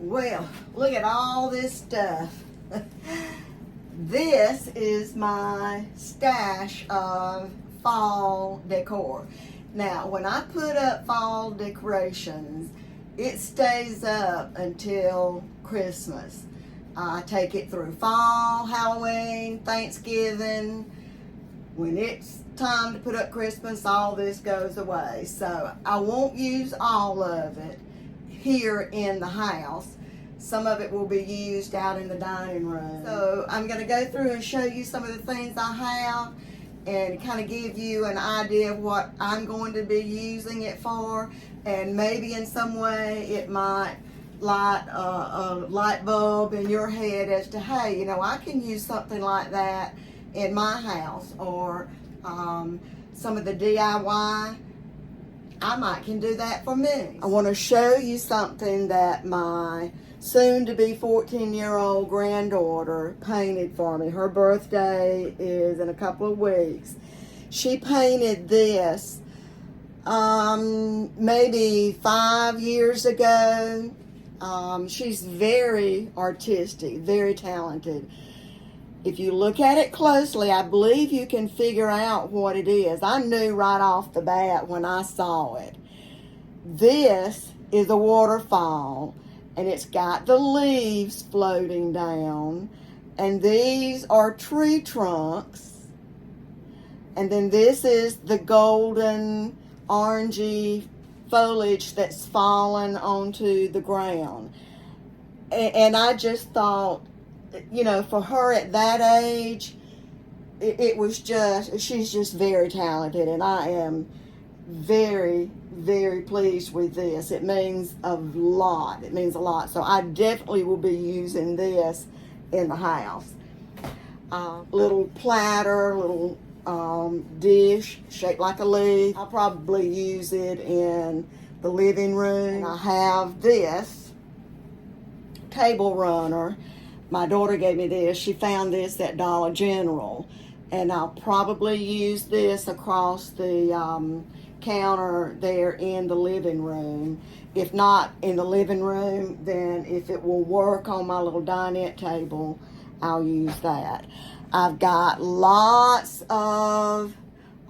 Well, look at all this stuff. This is my stash of fall decor. Now, when I put up fall decorations, it stays up until Christmas. I take it through fall, Halloween, Thanksgiving. When it's time to put up Christmas, all this goes away. So I won't use all of it here in the house. Some of it will be used out in the dining room. So I'm going to go through and show you some of the things I have and kind of give you an idea of what I'm going to be using it for. And maybe in some way it might light a light bulb in your head as to, hey, you know, I can use something like that in my house. Or some of the DIY, I might can do that for me. I want to show you something that my soon-to-be 14-year-old granddaughter painted for me. Her birthday is in a couple of weeks. She painted this maybe 5 years ago. She's very artistic, very talented. If you look at it closely, I believe you can figure out what it is. I knew right off the bat when I saw it. This is a waterfall, and it's got the leaves floating down, and these are tree trunks, and then this is the golden orangey foliage that's fallen onto the ground. And I just thought, you know, for her at that age, it was just, she's just very talented, and I am very, very pleased with this. It means a lot. It means a lot. So I definitely will be using this in the house. Little platter, little dish shaped like a leaf. I'll probably use it in the living room. And I have this table runner. My daughter gave me this. She found this at Dollar General, and I'll probably use this across the counter there in the living room. If not in the living room, then if it will work on my little dinette table, I'll use that. I've got lots of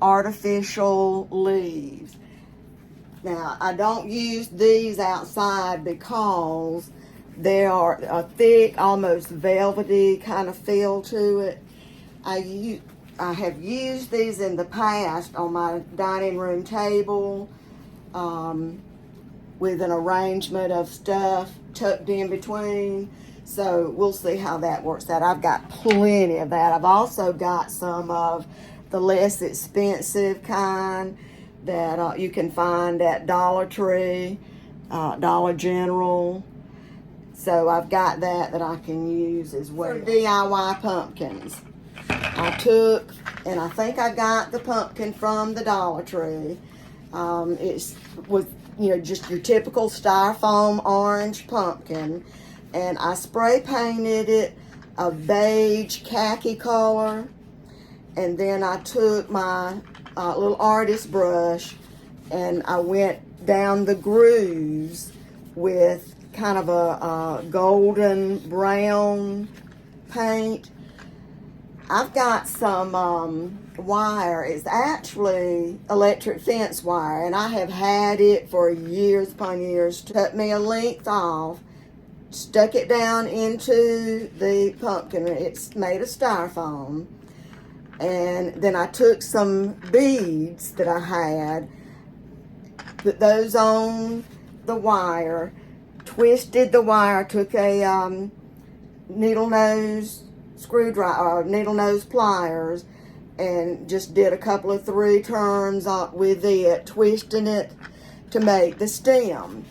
artificial leaves. Now, I don't use these outside because they are a thick, almost velvety kind of feel to it. I have used these in the past on my dining room table with an arrangement of stuff tucked in between. So we'll see how that works out. I've got plenty of that. I've also got some of the less expensive kind that you can find at Dollar Tree, Dollar General. So I've got that I can use as well. For DIY pumpkins, I took, and I think I got the pumpkin from the Dollar Tree. It was, you know, just your typical styrofoam orange pumpkin. And I spray painted it a beige khaki color. And then I took my little artist brush and I went down the grooves with kind of a golden brown paint. I've got some wire. It's actually electric fence wire, and I have had it for years upon years. Cut me a length off, stuck it down into the pumpkin. It's made of styrofoam. And then I took some beads that I had, put those on the wire, twisted the wire, took a needle nose screwdriver, needle nose pliers, and just did a couple of 3 turns with it, twisting it to make the stem.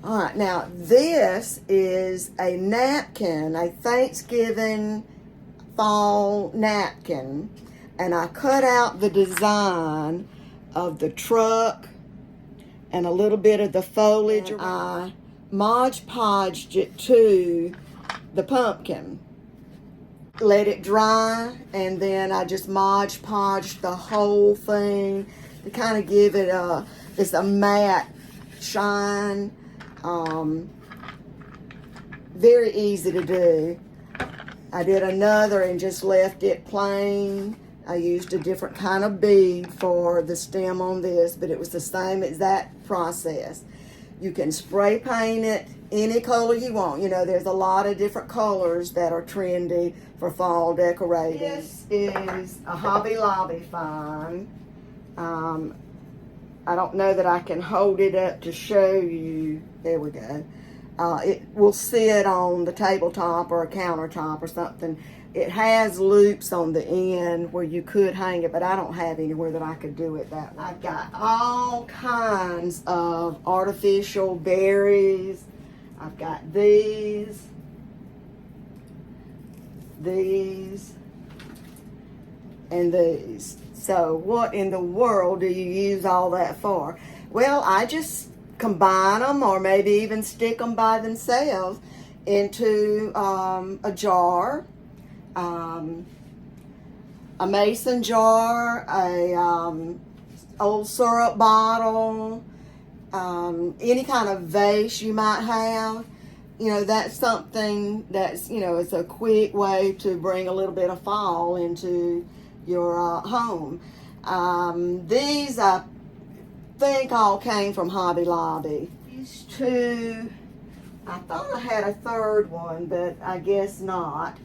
All right, now this is a napkin, a Thanksgiving fall napkin, and I cut out the design of the truck and a little bit of the foliage. I Mod Podged it to the pumpkin. Let it dry, and then I just Mod Podged the whole thing to kind of give it a matte shine. very easy to do. I did another and just left it plain. I used a different kind of bead for the stem on this, but it was the same exact process. You can spray paint it any color you want. You know, there's a lot of different colors that are trendy for fall decorating. This is a Hobby Lobby find. I don't know that I can hold it up to show you. There we go. It will sit on the tabletop or a countertop or something. It has loops on the end where you could hang it, but I don't have anywhere that I could do it that way. I've got all kinds of artificial berries. I've got these, and these. So what in the world do you use all that for? Well, I just combine them, or maybe even stick them by themselves into a jar, a mason jar, a old syrup bottle, any kind of vase you might have. You know, that's something that's, you know, it's a quick way to bring a little bit of fall into your home. These I think all came from Hobby Lobby. These two, I thought I had a third one, but I guess not.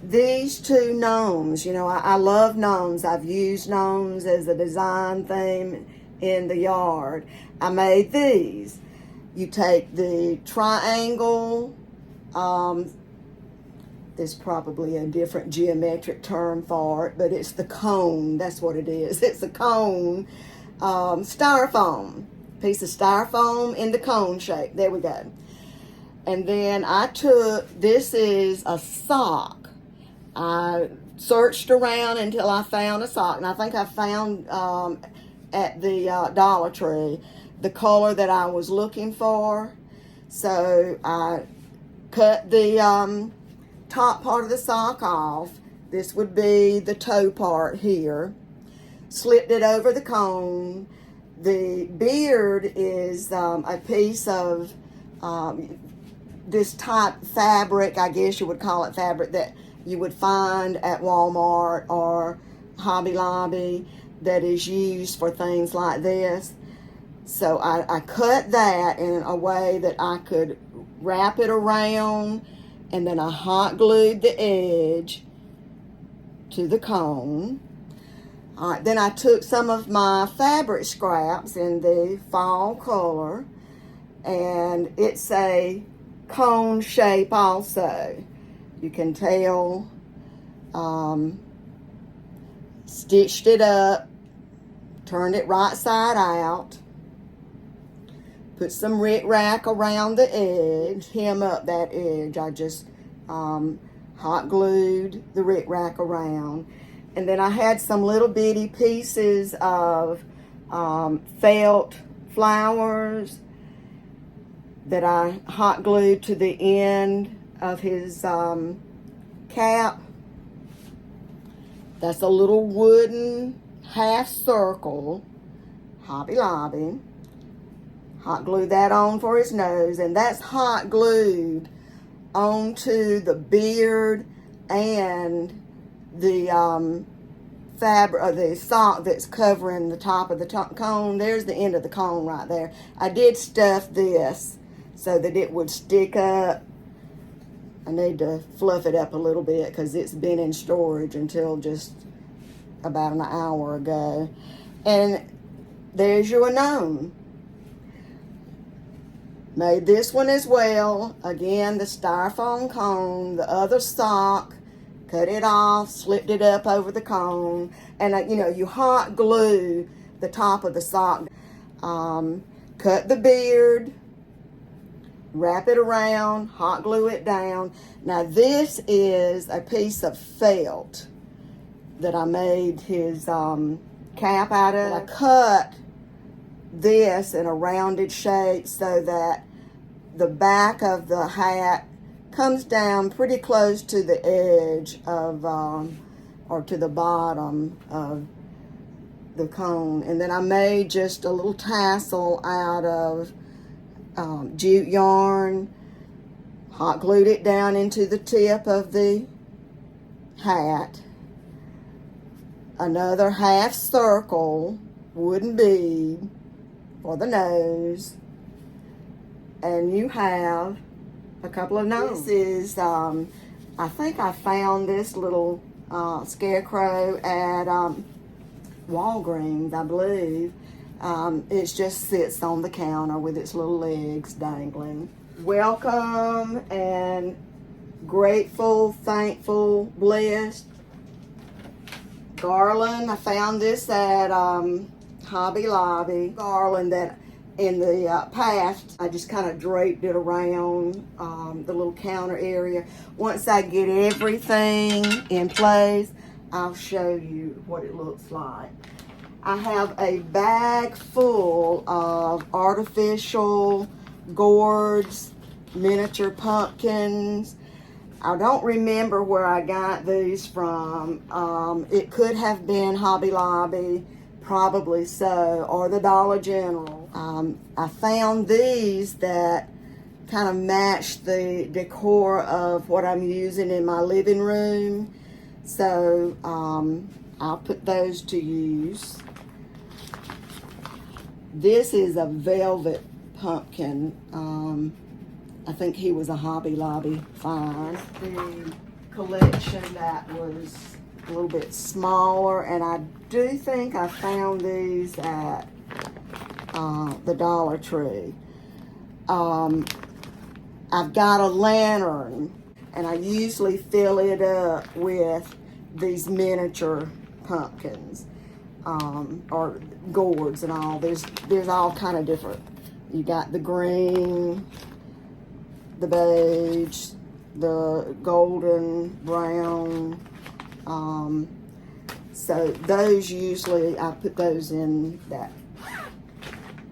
These two gnomes, you know, I love gnomes. I've used gnomes as a design theme in the yard. I made these. You take the triangle, there's probably a different geometric term for it, but it's the cone. That's what it is. It's a cone, styrofoam, piece of styrofoam in the cone shape. There we go. And then I took, this is a sock. I searched around until I found a sock, and I think I found at the Dollar Tree the color that I was looking for. So I cut the top part of the sock off. This would be the toe part here. Slipped it over the cone. The beard is a piece of this type fabric, I guess you would call it fabric, that you would find at Walmart or Hobby Lobby that is used for things like this. So I cut that in a way that I could wrap it around, and then I hot glued the edge to the cone. All right, then I took some of my fabric scraps in the fall color, and it's a cone shape also. You can tell, stitched it up, turned it right side out, put some rickrack around the edge, hem up that edge. I just hot glued the rickrack around. And then I had some little bitty pieces of felt flowers that I hot glued to the end of his cap. That's a little wooden half circle, Hobby Lobby. Hot glue that on for his nose, and that's hot glued onto the beard and the fabric, or the sock that's covering the top of the cone. There's the end of the cone right there. I did stuff this so that it would stick up. I need to fluff it up a little bit because it's been in storage until just about an hour ago. And there's your gnome. Made this one as well. Again, the styrofoam cone, the other sock, cut it off, slipped it up over the cone, and you know, you hot glue the top of the sock. Cut the beard, wrap it around, hot glue it down. Now this is a piece of felt that I made his cap out of. I cut this in a rounded shape so that the back of the hat comes down pretty close to the edge of, or to the bottom of the cone. And then I made just a little tassel out of jute yarn hot glued it down into the tip of the hat. Another half circle wooden bead for the nose. And you have a couple of gnomes. This is, I think I found this little scarecrow at Walgreens, I believe. It just sits on the counter with its little legs dangling. Welcome and grateful, thankful, blessed. Garland, I found this at Hobby Lobby. Garland that in the past, I just kind of draped it around the little counter area. Once I get everything in place, I'll show you what it looks like. I have a bag full of artificial gourds, miniature pumpkins. I don't remember where I got these from. It could have been Hobby Lobby, probably so, or the Dollar General. I found these that kind of match the decor of what I'm using in my living room. So I'll put those to use. This is a velvet pumpkin. I think he was a Hobby Lobby find. The collection that was a little bit smaller, and I do think I found these at the Dollar Tree. I've got a lantern, and I usually fill it up with these miniature pumpkins, or gourds and all. There's all kind of different. You got the green, the beige, the golden brown. So those usually, I put those in that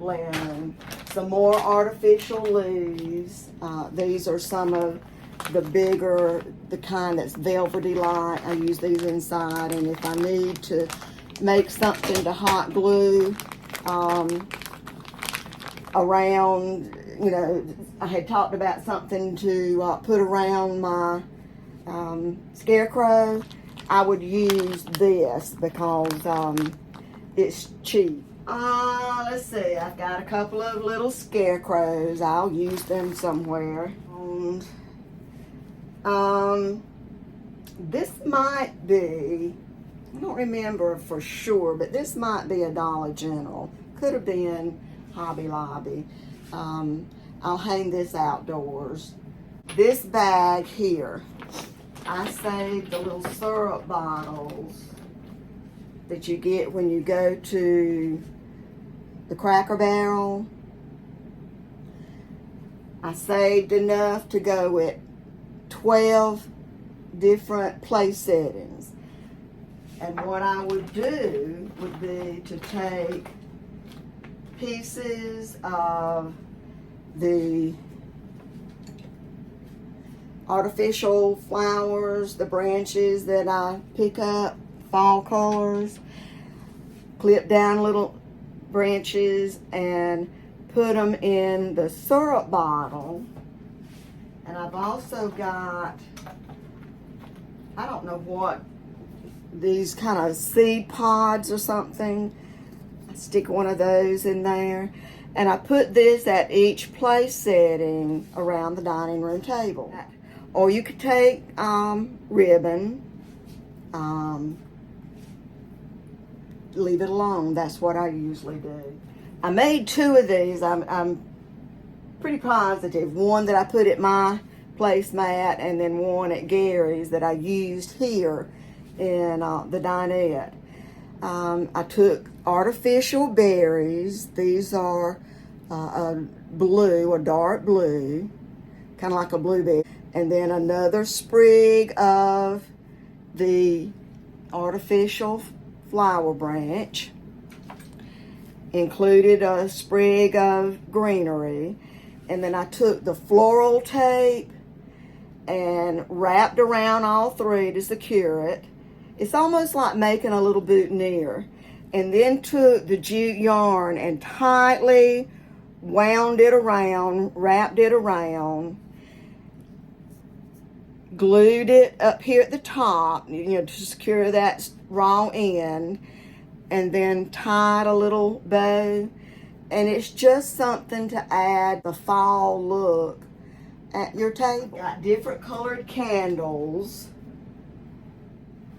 lantern. Some more artificial leaves. These are some of the bigger, the kind that's velvety like. I use these inside, and if I need to make something to hot glue around, you know, I had talked about something to put around my scarecrow, I would use this because it's cheap. Let's see, I've got a couple of little scarecrows. I'll use them somewhere. This might be, I don't remember for sure, but this might be a Dollar General. Could have been Hobby Lobby. I'll hang this outdoors. This bag here, I saved the little syrup bottles that you get when you go to the Cracker Barrel. I saved enough to go with 12 different place settings. And what I would do would be to take pieces of the artificial flowers, the branches that I pick up, fall colors, clip down little branches and put them in the syrup bottle. And I've also got, I don't know what, these kind of seed pods or something. I stick one of those in there. And I put this at each place setting around the dining room table. Or you could take ribbon, leave it alone. That's what I usually do. I made two of these. I'm pretty positive. One that I put at my placemat, and then one at Gary's that I used here in the dinette. I took artificial berries. These are a blue, a dark blue, kind of like a blueberry. And then another sprig of the artificial flower branch. Included a sprig of greenery. And then I took the floral tape and wrapped around all three to secure it. It's almost like making a little boutonniere. And then took the jute yarn and tightly wound it around, wrapped it around. glued it up here at the top, to secure that raw end, and then tied a little bow. And it's just something to add the fall look at your table. Got different colored candles.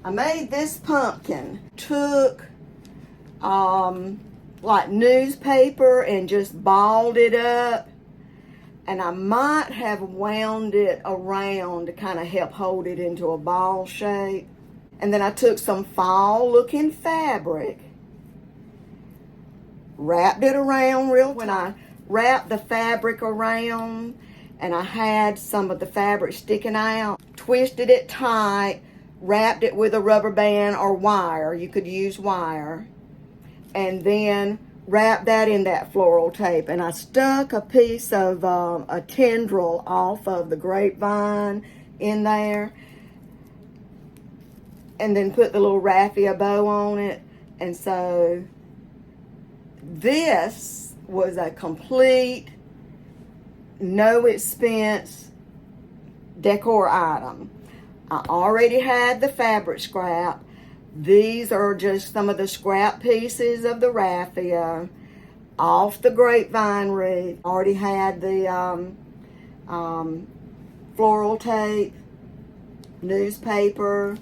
I made this pumpkin. Took like newspaper and just balled it up. And I might have wound it around to kind of help hold it into a ball shape. And then I took some fall looking fabric, wrapped it around real tight. When I wrapped the fabric around and I had some of the fabric sticking out, twisted it tight, wrapped it with a rubber band or wire. You could use wire. And then wrapped that in that floral tape. And I stuck a piece of a tendril off of the grapevine in there. And then put the little raffia bow on it. And so this was a complete, no expense decor item. I already had the fabric scrap. These are just some of the scrap pieces of the raffia off the grapevine wreath. Already had the floral tape, newspaper.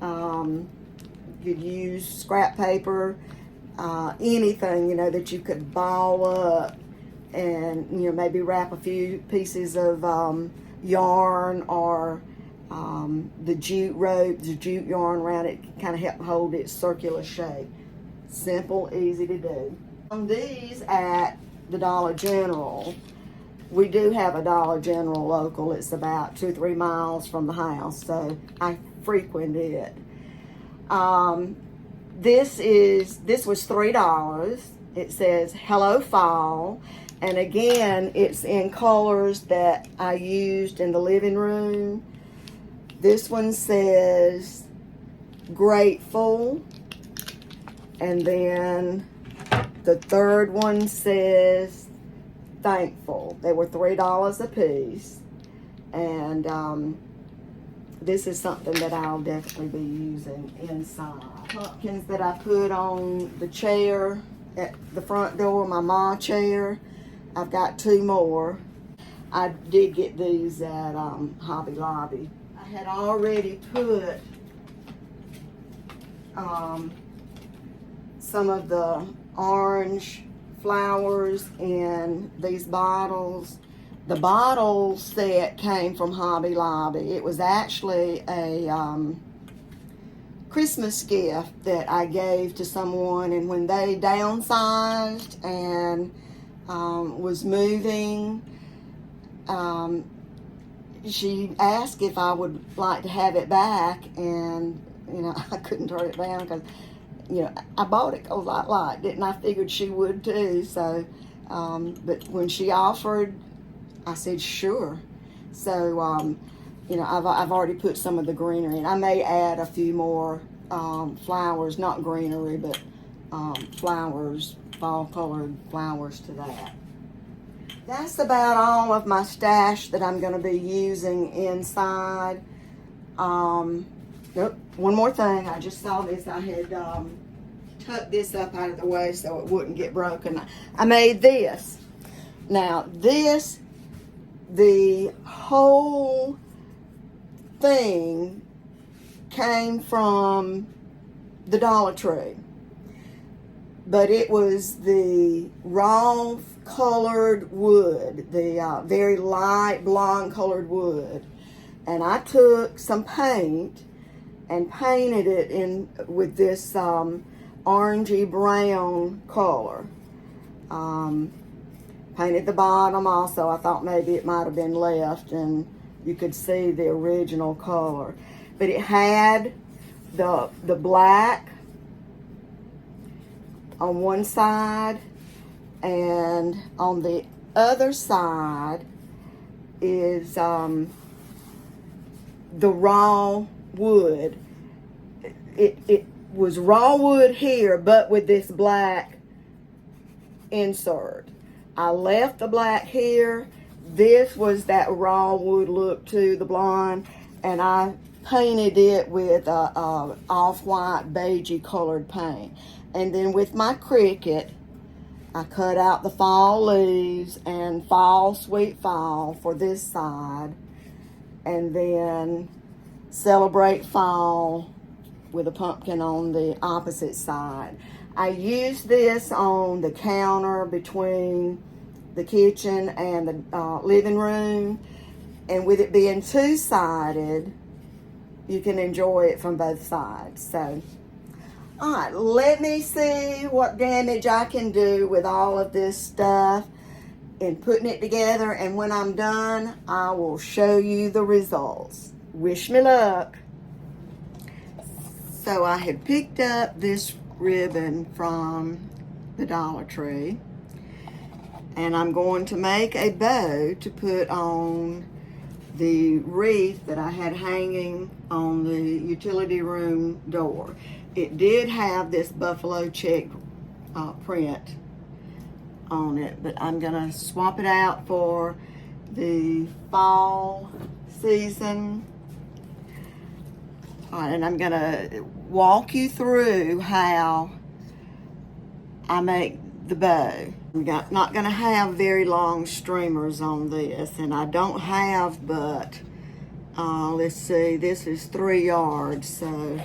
You could use scrap paper, anything, that you could ball up and, maybe wrap a few pieces of yarn or the jute rope, the jute yarn around it, kind of help hold its circular shape. Simple, easy to do. On these at the Dollar General, we do have a Dollar General local. It's about 2-3 miles from the house, so I frequent it. This was $3. It says Hello Fall, and again, it's in colors that I used in the living room. This one says Grateful, and then the third one says Thankful. They were $3 a piece, and this is something that I'll definitely be using inside. Pumpkins that I put on the chair at the front door, my ma chair. I've got 2 more. I did get these at Hobby Lobby. I had already put some of the orange flowers in these bottles. The bottle set came from Hobby Lobby. It was actually a Christmas gift that I gave to someone, and when they downsized and was moving, she asked if I would like to have it back, and I couldn't turn it down because I bought it because I liked it, and I figured she would too. So, but when she offered, I said sure. So, I've already put some of the greenery in. I may add a few more flowers, not greenery, but flowers, fall-colored flowers to that. That's about all of my stash that I'm going to be using inside. Nope, one more thing. I just saw this. I had tucked this up out of the way so it wouldn't get broken. I made this. Now, the whole thing came from the Dollar Tree, but it was the raw colored wood, the very light blonde colored wood, and I took some paint and painted it in with this orangey brown color. Painted the bottom also. I thought maybe it might have been left and you could see the original color. But it had the black on one side, and on the other side is the raw wood. It was raw wood here, but with this black insert. I left the black here. This was that raw wood look to the blonde. and I painted it with a off-white beigey colored paint. And then with my Cricut, I cut out the fall leaves and fall, sweet fall for this side, and then celebrate fall with a pumpkin on the opposite side. I used this on the counter between the kitchen and the living room, and with it being two-sided, you can enjoy it from both sides. So, all right, let me see what damage I can do with all of this stuff and putting it together, and when I'm done, I will show you the results. Wish me luck. So I had picked up this ribbon from the Dollar Tree, and I'm going to make a bow to put on the wreath that I had hanging on the utility room door. It did have this buffalo check print on it, but I'm gonna swap it out for the fall season. All right, and I'm gonna walk you through how I make the bow. I'm not gonna have very long streamers on this, and I don't have but, let's see, this is 3 yards, so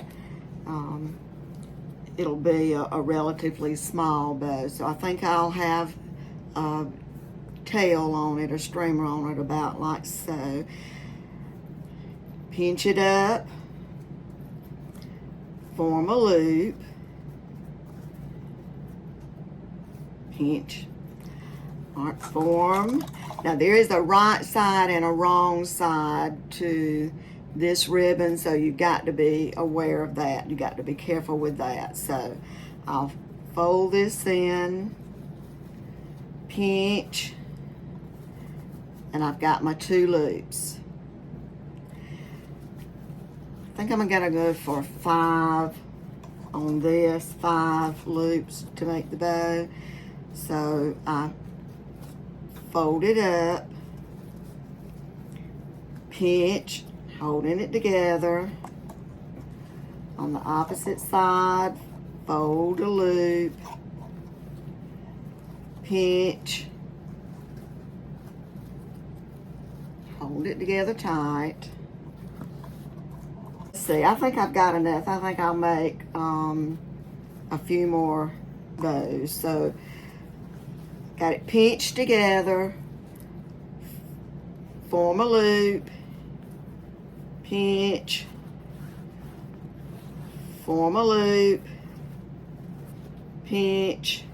it'll be a relatively small bow. So I think I'll have a tail on it, a streamer on it about like so. Pinch it up, form a loop, pinch, art form. Now there is a right side and a wrong side to this ribbon, so you've got to be aware of that. You got to be careful with that. So I'll fold this in, pinch, and I've got my 2 loops. I think I'm gonna go for 5 on this, 5 loops to make the bow. So I fold it up, pinch, holding it together. On the opposite side, fold a loop, pinch, hold it together tight. Let's see, I think I've got enough. I think I'll make a few more bows. So got it pinched together, form a loop, pinch, form a loop, pinch.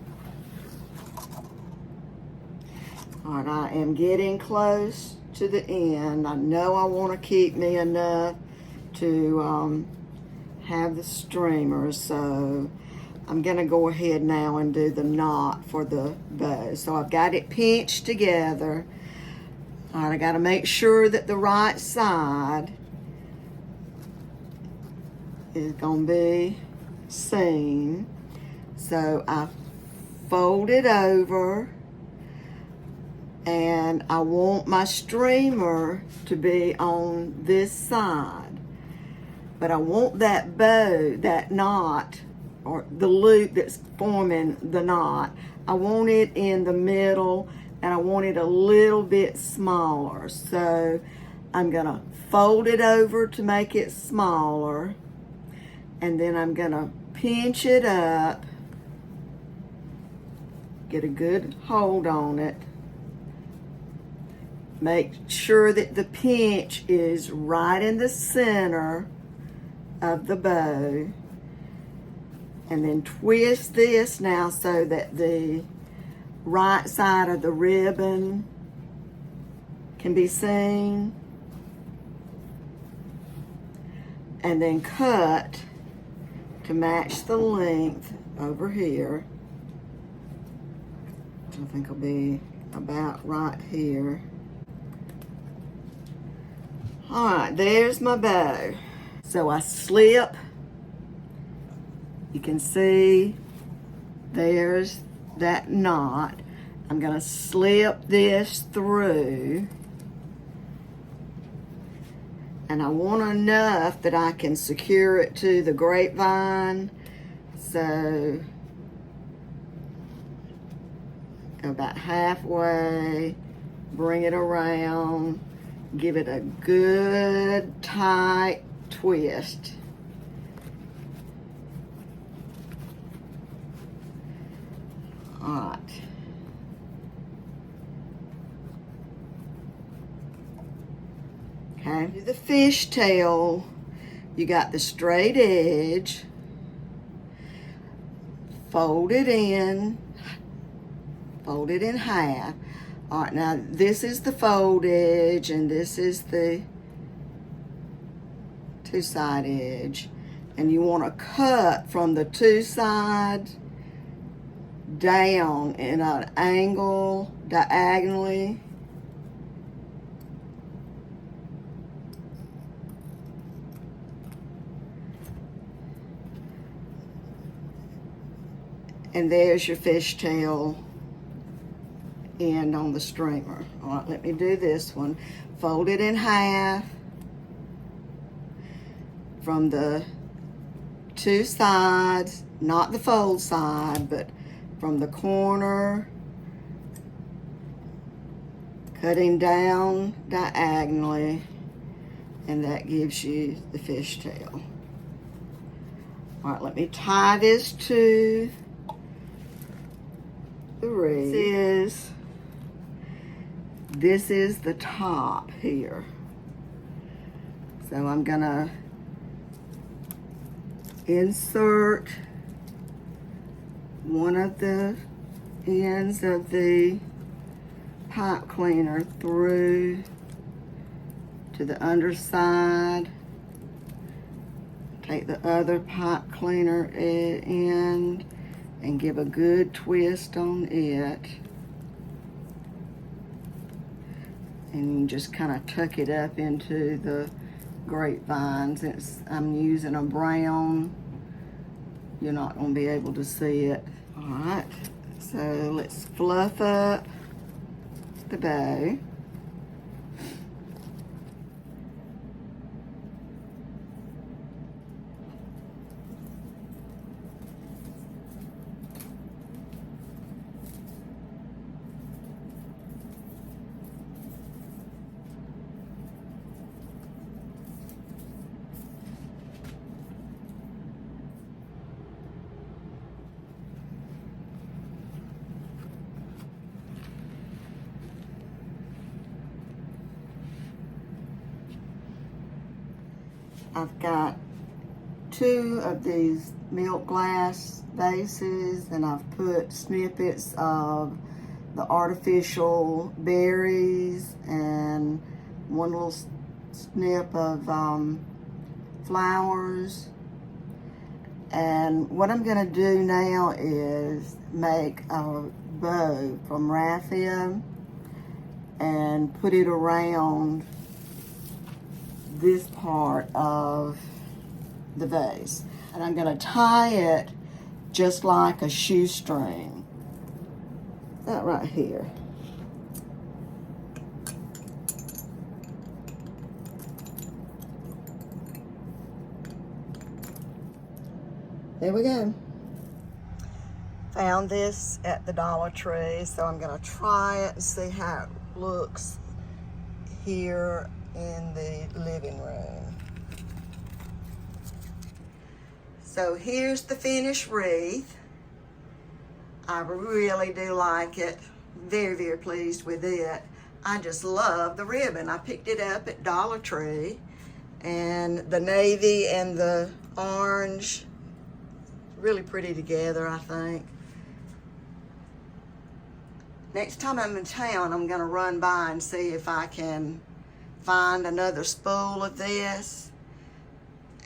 All right, I am getting close to the end. I know I want to keep me enough to have the streamers, so I'm gonna go ahead now and do the knot for the bow. So I've got it pinched together. All right, I gotta make sure that the right side is gonna be seen. So I fold it over, and I want my streamer to be on this side. But I want that bow, that knot, or the loop that's forming the knot, I want it in the middle, and I want it a little bit smaller. So I'm gonna fold it over to make it smaller, and then I'm gonna pinch it up, get a good hold on it, make sure that the pinch is right in the center of the bow, and then twist this now so that the right side of the ribbon can be seen, and then cut to match the length over here, which I think will be about right here. All right, there's my bow. So I slip, you can see there's that knot. I'm gonna slip this through, And I want enough that I can secure it to the grapevine. So go about halfway, bring it around, give it a good tight twist. All right. Okay, do the fishtail. You got the straight edge. Fold it in half. All right, now this is the fold edge and this is the two side edge. And you want to cut from the two sides down in an angle diagonally. And there's your fishtail end on the streamer. All right, let me do this one. Fold it in half from the two sides, not the fold side, but from the corner, cutting down diagonally, and that gives you the fishtail. All right, let me tie this to the wreath. This is the top here. So I'm gonna insert one of the ends of the pipe cleaner through to the underside. Take the other pipe cleaner end and give a good twist on it. And you just kind of tuck it up into the grapevine. Since I'm using a brown, you're not going to be able to see it. All right, so let's fluff up the bow. I've got 2 of these milk glass vases, and I've put snippets of the artificial berries and one little snip of flowers. And what I'm gonna do now is make a bow from raffia and put it around this part of the vase. And I'm gonna tie it just like a shoestring. That right here. There we go. Found this at the Dollar Tree, so I'm gonna try it and see how it looks here in the living room. So here's the finished wreath. I really do like it. Very, very pleased with it. I just love the ribbon. I picked it up at Dollar Tree, and the navy and the orange, really pretty together, I think. Next time I'm in town, I'm gonna run by and see if I can find another spool of this,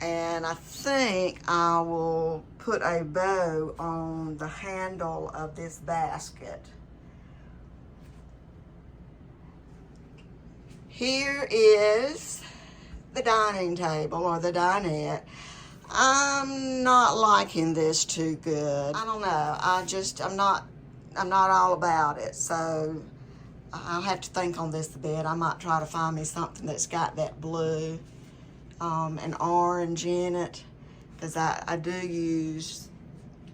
and I think I will put a bow on the handle of this basket. Here is the dining table, or the dinette. I'm not liking this too good. I don't know, I'm not all about it, so I'll have to think on this a bit. I might try to find me something that's got that blue. an orange in it, because I do use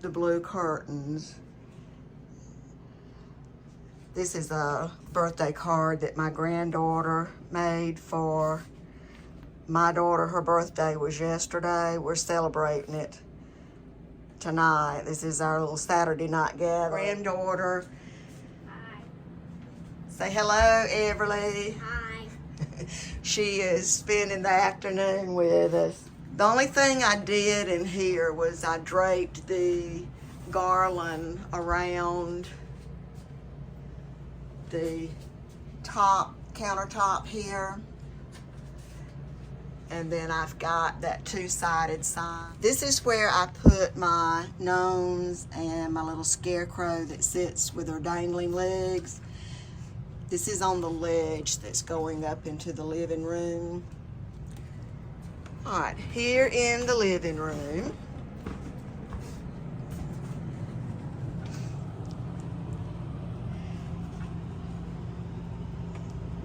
the blue curtains. This is a birthday card that my granddaughter made for my daughter. Her birthday was yesterday. We're celebrating it tonight. This is our little Saturday night gathering. Granddaughter. Hi. Say hello, Everly. Hi. She is spending the afternoon with us. The only thing I did in here was I draped the garland around the top countertop here, and then I've got that two-sided sign. This is where I put my gnomes and my little scarecrow that sits with her dangling legs. This is on the ledge that's going up into the living room. All right, here in the living room,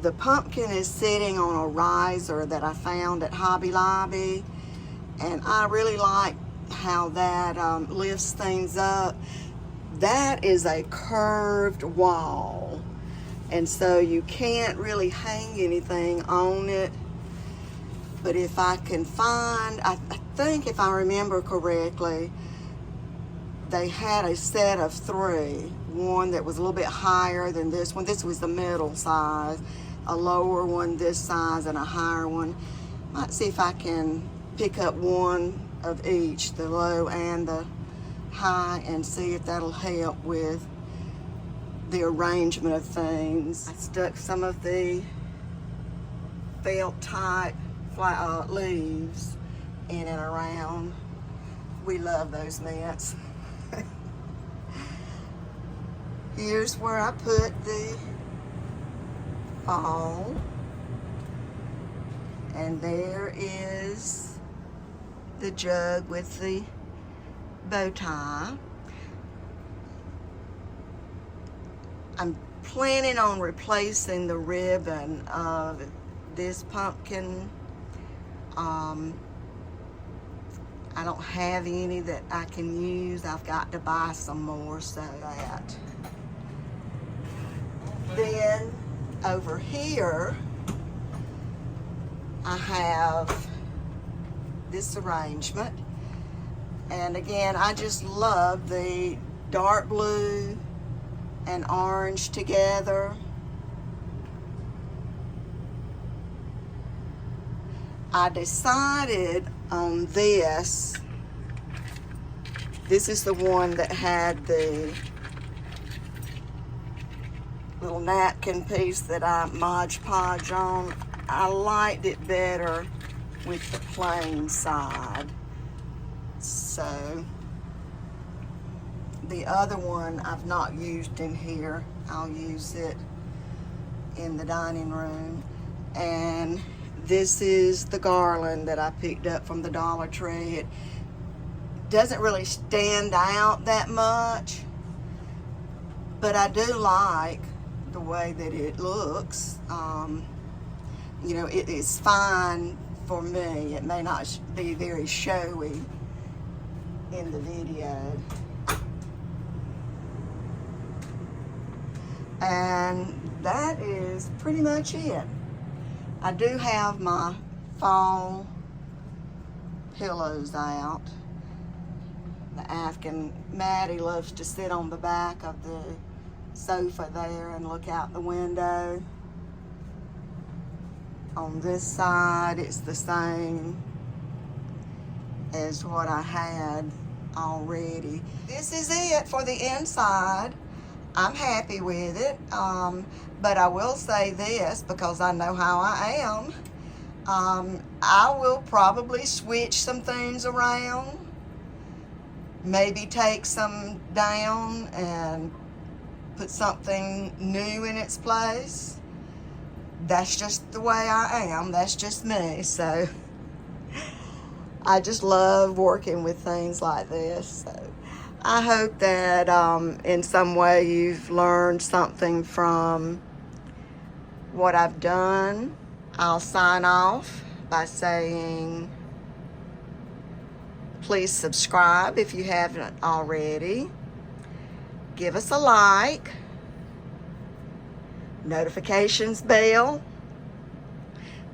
the pumpkin is sitting on a riser that I found at Hobby Lobby, and I really like how that lifts things up. That is a curved wall, and so you can't really hang anything on it. But if I can find, I think if I remember correctly, they had a set of 3. One that was a little bit higher than this one. This was the middle size. A lower one this size and a higher one. Might see if I can pick up one of each, the low and the high, and see if that'll help with the arrangement of things. I stuck some of the felt type leaves in and around. We love those mints. Here's where I put the fall, and there is the jug with the bow tie. I'm planning on replacing the ribbon of this pumpkin. I don't have any that I can use. I've got to buy some more, so that. Then over here, I have this arrangement. And again, I just love the dark blue and orange together. I decided on this. This is the one that had the little napkin piece that I Mod Podge on. I liked it better with the plain side. So the other one I've not used in here. I'll use it in the dining room. And this is the garland that I picked up from the Dollar Tree. It doesn't really stand out that much, but I do like the way that it looks. You know, it is fine for me. It may not be very showy in the video. And that is pretty much it. I do have my fall pillows out. The Afghan Maddie loves to sit on the back of the sofa there and look out the window. On this side, it's the same as what I had already. This is it for the inside. I'm happy with it, but I will say this, because I know how I am. I will probably switch some things around, maybe take some down and put something new in its place. That's just the way I am. That's just me. So I just love working with things like this. So I hope that in some way you've learned something from what I've done. I'll sign off by saying, please subscribe if you haven't already. Give us a like, notifications bell,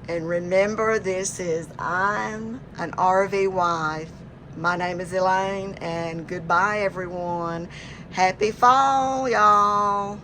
and remember, this is I'm an RV wife. My name is Elaine, and goodbye, everyone. Happy fall, y'all.